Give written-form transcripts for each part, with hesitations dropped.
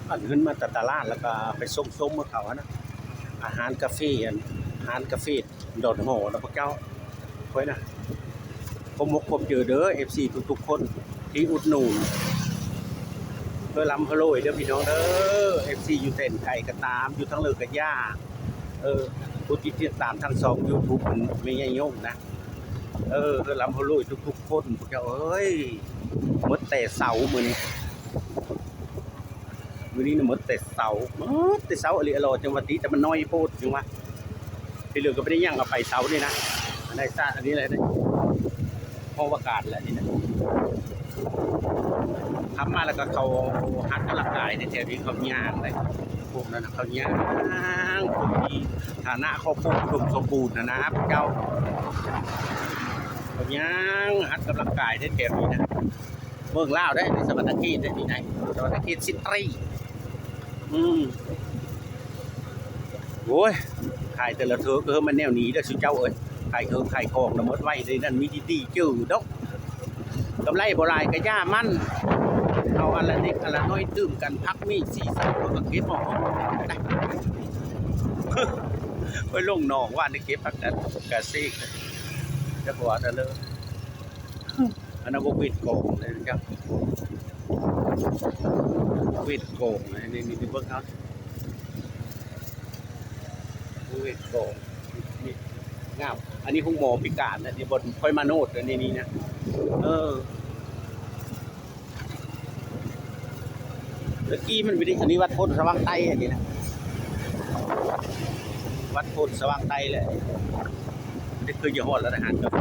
อันขึ้นมาจากตลาดแล้วก็ไปส้มๆเมื่อเขานะอาหารกาแฟอาหารกาแฟดอนหอแล้วพวกเจ้าค่อยนะผมมกผมเจอเด้อ FC ทุกๆคนที่อุดหนุนเพื่อล้ำพะโลยเด้อพี่น้องเด้อ FC อยู่เต้นไก่ก็ตามอยู่ทั้งเลือกกับย่าผู้ที่ติดตามทั้ง2 YouTube มันไม่ใหญ่ยงนะเพื่อล้ำพะโลยทุกๆคนพวกเจ้าเอ้ยมดแต่เสามื้อนี้น่ะมดแต่เสาอะไรอร่อยจังหวัดนี้แต่มันน้อยโพดจังวะที่เหลือก็ไม่ได้ย่างเอาไปเสานี่นะอันไหนซะอันนี้อะไรนะห้องอากาศแหละนี่นะทำมาแล้วก็เขาหัดกำลังกายในแถวนี้เขาย่างเลยพวกนั้นเขาย่างพวกมีฐานะเขาพวกอุดมสมบูรณ์นะเจ้าเขาย่างหัดกำลังกายในแถวนี้นะเมืองลาวได้ในสวรรค์เขตได้ที่ไหนสวรรค์เขตซิตรีโอ้ยขายแต่ละเถอะมันแนวนี้เด้อสุเจ้าเอ้ยขายขายของน่ะหมดไว้เลยนั่นมีดีๆจื้อดอกกำไรบ่หลายก็ย่ามันเอาอันละนิดอันละน้อยตื้มกันพักมี4 3แล้วก็เก็บออกไปลงหนองว่าได้เก็บพักกันกะซิกจะบ่ว่าแต่เลยอันนั้นบ่วิดโกงเลยครับวิดโกงนี่เบิ่งเอาวิดโกงนี่งามอันนี้คงหมอพิการนะที่บนค่อยมาโนดอันนี้นะเมื่อกี้มันวิธีอันนี้วัดโพธิ์สว่างไต้อันนี้นะวัดโพธิ์สว่างไต้เลยนี่คือยี่ห้อร้านอาหารกาแฟ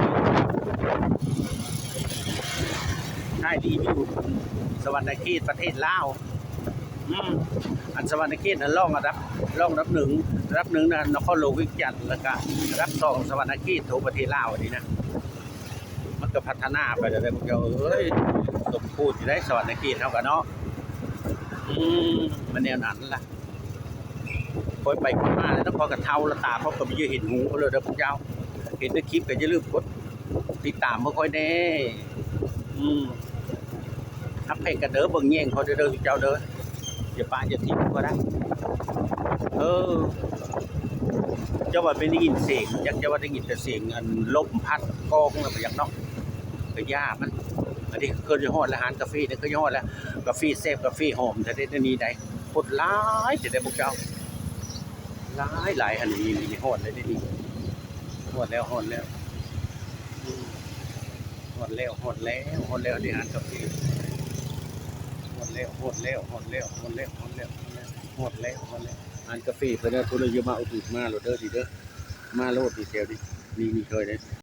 ใช่ดีอยู่สวรรค์เขตประเทศลาวอันสวรรค์เขตนั้นร่องรับหนึ่งนะนครหลวงวิจันทร์แล้วก็รับ2สวรรค์เขตทั่วประเทศลาวอันนี้นะมันก็พัฒนาไปเลยพวกเราสมพูดอยู่ได้สวรรค์เขตเท่ากันเนาะมันแนวนั้นล่ะคอยไปคนมาแล้วต้องคอยกับเท้าละตาเขาก็ไม่เห็นหูเขาเลยนะพวกเจ้าเห็นในคลิปก็จะลืมกดติดตามเมื่อค่อยแน่ทับเพกกระเด้อเบิ่งแย่งเขาเด้อเจ้าเด้ออย่าป้าอย่าทิ้งก็ได้เจ้าว่าเป็นได้ยินเสียงอยากจะว่าได้ยินแต่เสียงอันลมพัดกองอะไรไปอย่างนอกก็ยากมันอันนี้เคยจะฮอดอาหารกาแฟเนี่ยเคยจะฮอดแล้วกาแฟเซฟกาแฟหอมแต่ได้นี่ได้คนหลายจะได้พวกเจ้าหลายอันนี้มีฮอดเลยได้นี่ฮอดแล้วที่อาหารกาแฟหมดแล้วอันกาแฟเพิ่นทุนเยอะมาอุดมาโลดเด้อทีเด้อมาโลดดีเซลดิมีเคยได้